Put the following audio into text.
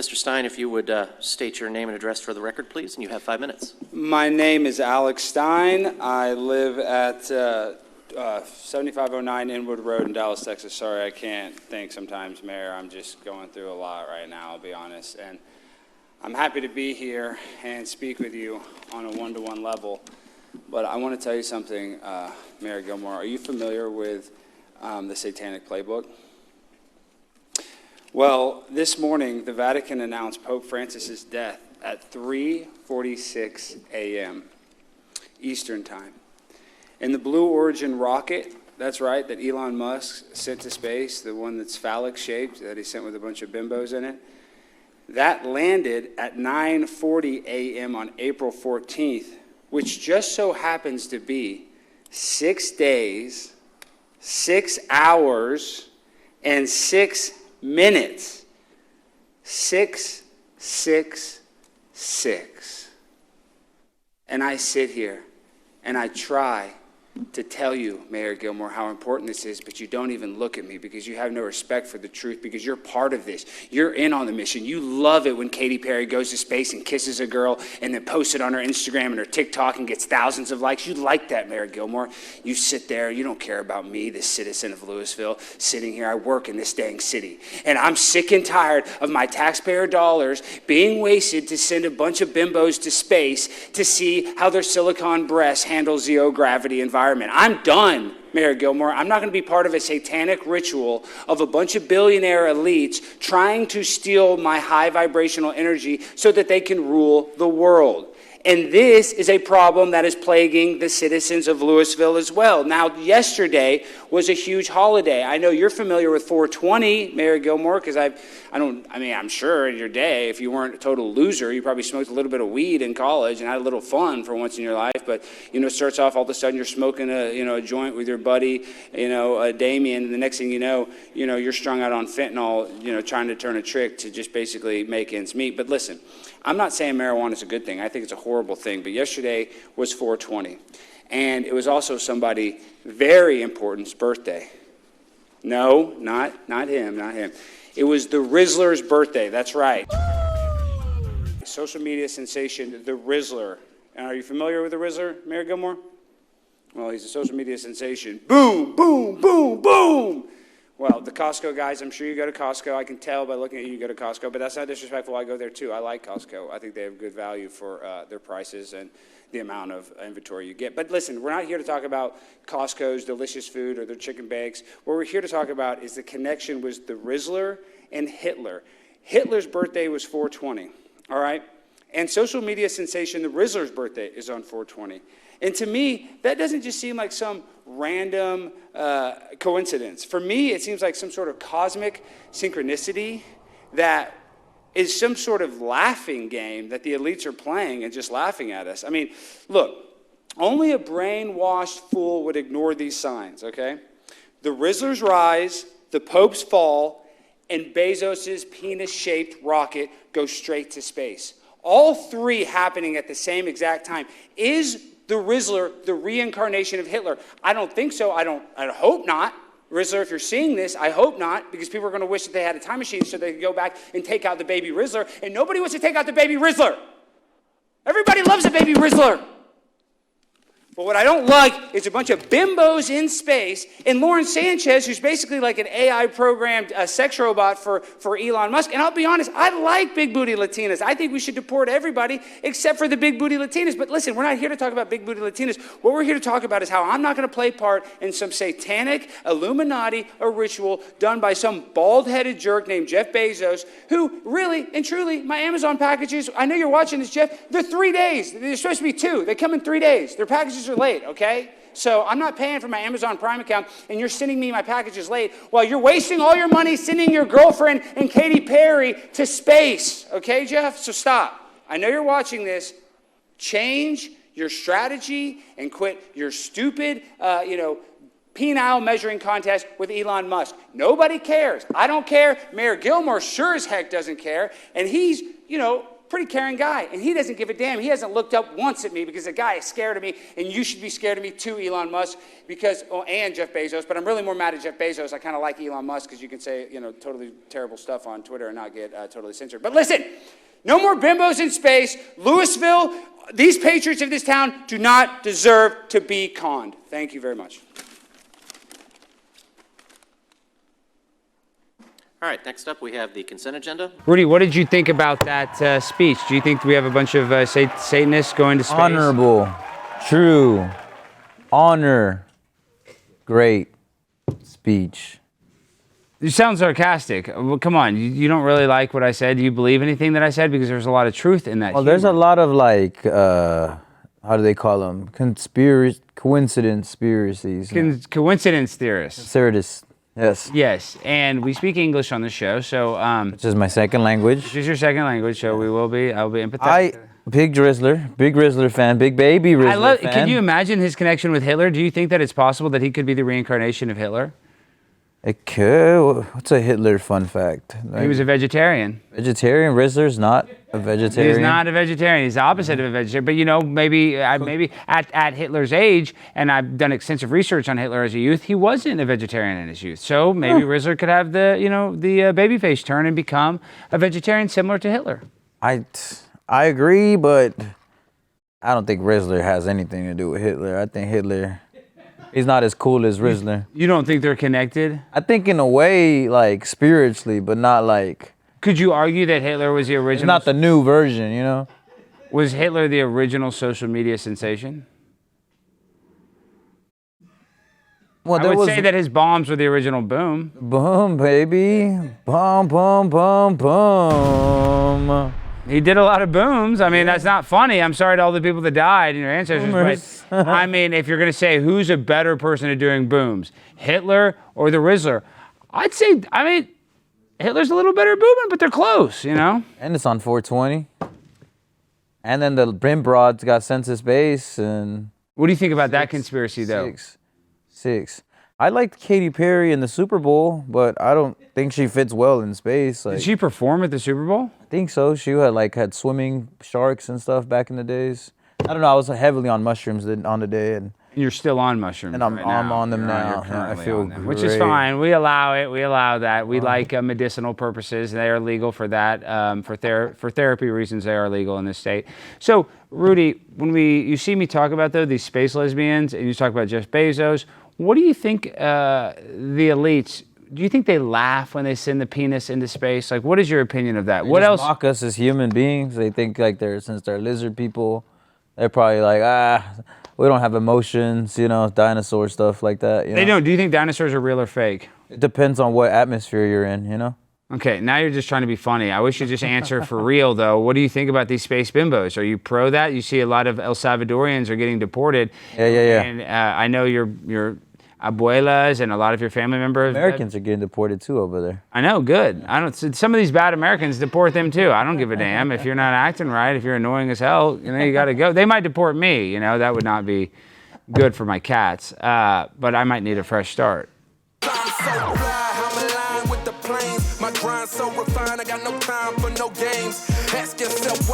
Mr. Stein, if you would state your name and address for the record, please, and you have 5 minutes. My name is Alex Stein. I live at 7509 Inwood Road in Dallas, Texas. Sorry, I can't think sometimes, Mayor. I'm just going through a lot right now, I'll be honest. And I'm happy to be here and speak with you on a one-to-one level. But I want to tell you something, Mayor Gilmore. Are you familiar with the Satanic Playbook? Well, this morning, the Vatican announced Pope Francis's death at 3:46 a.m. Eastern Time. And the Blue Origin rocket, that's right, that Elon Musk sent to space, the one that's phallic-shaped, that he sent with a bunch of bimbos in it, that landed at 9:40 a.m. on April 14th, which just so happens to be 6 days, 6 hours, and 6 minutes. 666. And I sit here and I try to tell you, Mayor Gilmore, how important this is, but you don't even look at me because you have no respect for the truth, because you're part of this. You're in on the mission. You love it when Katy Perry goes to space and kisses a girl and then posts it on her Instagram and her TikTok and gets thousands of likes. You like that, Mayor Gilmore. You sit there. You don't care about me, the citizen of Louisville, sitting here. I work in this dang city. And I'm sick and tired of my taxpayer dollars being wasted to send a bunch of bimbos to space to see how their silicone breasts handle zero gravity environment. I'm done, Mayor Gilmore. I'm not going to be part of a satanic ritual of a bunch of billionaire elites trying to steal my high vibrational energy so that they can rule the world. And this is a problem that is plaguing the citizens of Louisville as well. Now, yesterday was a huge holiday. I know you're familiar with 420, Mayor Gilmore, because I'm sure in your day, if you weren't a total loser, you probably smoked a little bit of weed in college and had a little fun for once in your life. But, it starts off all of a sudden you're smoking a joint with your buddy, Damien, and the next thing you know, you're strung out on fentanyl, trying to turn a trick to just basically make ends meet. But listen, I'm not saying marijuana is a good thing. I think it's a horrible thing. But yesterday was 420. And it was also somebody very important's birthday. No, not him. It was the Rizzler's birthday. That's right. Social media sensation, the Rizzler. And are you familiar with the Rizzler, Mayor Gilmore? Well, he's a social media sensation. Boom, boom, boom, boom. Well, the Costco guys, I'm sure you go to Costco. I can tell by looking at you go to Costco, but that's not disrespectful. I go there too. I like Costco. I think they have good value for their prices and the amount of inventory you get. But listen, we're not here to talk about Costco's delicious food or their chicken bakes. What we're here to talk about is the connection with the Rizzler and Hitler. Hitler's birthday was 420, all right? And social media sensation, the Rizzler's birthday is on 420. And to me, that doesn't just seem like some random coincidence. For me, it seems like some sort of cosmic synchronicity that is some sort of laughing game that the elites are playing and just laughing at us. I mean, look, only a brainwashed fool would ignore these signs, okay? The Rizzler's rise, the Pope's fall, and Bezos's penis-shaped rocket goes straight to space. All three happening at the same exact time. Is the Rizzler the reincarnation of Hitler? I don't think so. I hope not. Rizzler, if you're seeing this, I hope not, because people are going to wish that they had a time machine so they could go back and take out the baby Rizzler, and nobody wants to take out the baby Rizzler. Everybody loves a baby Rizzler. But what I don't like is a bunch of bimbos in space, and Lauren Sanchez, who's basically like an AI-programmed sex robot for Elon Musk. And I'll be honest, I like big booty Latinas. I think we should deport everybody except for the big booty Latinas. But listen, we're not here to talk about big booty Latinas. What we're here to talk about is how I'm not going to play part in some satanic Illuminati or ritual done by some bald-headed jerk named Jeff Bezos, who really and truly, my Amazon packages, I know you're watching this, Jeff, they're 3 days. They're supposed to be 2. They come in 3 days. Their packages are late, okay? So I'm not paying for my Amazon Prime account, and you're sending me my packages late while you're wasting all your money sending your girlfriend and Katy Perry to space, okay, Jeff? So stop. I know you're watching this. Change your strategy and quit your stupid, penile measuring contest with Elon Musk. Nobody cares. I don't care. Mayor Gilmore sure as heck doesn't care, and he's, pretty caring guy, and he doesn't give a damn. He hasn't looked up once at me because the guy is scared of me, and you should be scared of me too, Elon Musk, and Jeff Bezos, but I'm really more mad at Jeff Bezos. I kind of like Elon Musk because you can say, totally terrible stuff on Twitter and not get totally censored. But listen, no more bimbos in space. Louisville, these patriots of this town do not deserve to be conned. Thank you very much. All right, next up, we have the consent agenda. Rudy, what did you think about that speech? Do you think we have a bunch of Satanists going to space? Honorable, true, honor, great speech. You sound sarcastic. Well, come on, you don't really like what I said. Do you believe anything that I said? Because there's a lot of truth in that. Well, there's a lot of how do they call them? Coincidence conspiracies. Coincidence theorists. Absurdists. Yes. Yes, and we speak English on the show, so Which is my second language. This is your second language, so I'll be empathetic. Big Rizzler fan, big baby Rizzler fan. Can you imagine his connection with Hitler? Do you think that it's possible that he could be the reincarnation of Hitler? It could. What's a Hitler fun fact? He was a vegetarian. Vegetarian? Rizzler's not a vegetarian. He's not a vegetarian. He's the opposite of a vegetarian. But maybe at Hitler's age, and I've done extensive research on Hitler as a youth, he wasn't a vegetarian in his youth. So maybe Rizzler could have the babyface turn and become a vegetarian similar to Hitler. I agree, but I don't think Rizzler has anything to do with Hitler. I think Hitler, he's not as cool as Rizzler. You don't think they're connected? I think in a way, like spiritually, but not like. Could you argue that Hitler was the original? Not the new version, Was Hitler the original social media sensation? Well, I would say that his bombs were the original boom. Boom, baby. Boom, boom, boom, boom. He did a lot of booms. I mean, that's not funny. I'm sorry to all the people that died and your ancestors. Boomers. But I mean, if you're going to say who's a better person at doing booms, Hitler or the Rizzler, I'd say, Hitler's a little better at booming, but they're close, And it's on 420. And then the Brim Broads got sent to space. And what do you think about that conspiracy, though? Six. I liked Katy Perry in the Super Bowl, but I don't think she fits well in space. Did she perform at the Super Bowl? I think so. She had swimming sharks and stuff back in the days. I don't know. I was heavily on mushrooms on the day, and you're still on mushrooms. And I'm on them now. I feel great. Which is fine. We allow it. We allow that. We like medicinal purposes. They are legal for that. For therapy reasons, they are legal in this state. So, Rudy, when you see me talk about these space lesbians, and you talk about Jeff Bezos, what do you think the elites? Do you think they laugh when they send the penis into space? Like, what is your opinion of that? What else? Mock us as human beings. They think since they're lizard people, they're probably like, we don't have emotions, dinosaur stuff like that. They don't. Do you think dinosaurs are real or fake? It depends on what atmosphere you're in, Okay, now you're just trying to be funny. I wish you'd just answer for real, though. What do you think about these space bimbos? Are you pro that? You see a lot of El Salvadorians are getting deported. Yeah. And I know your abuelas and a lot of your family members. Americans are getting deported too over there. I know, good. Some of these bad Americans deport them too. I don't give a damn. If you're not acting right, if you're annoying as hell, you got to go. They might deport me, that would not be good for my cats. But I might need a fresh start. My grind so refined, I got no time for no games. Ask yourself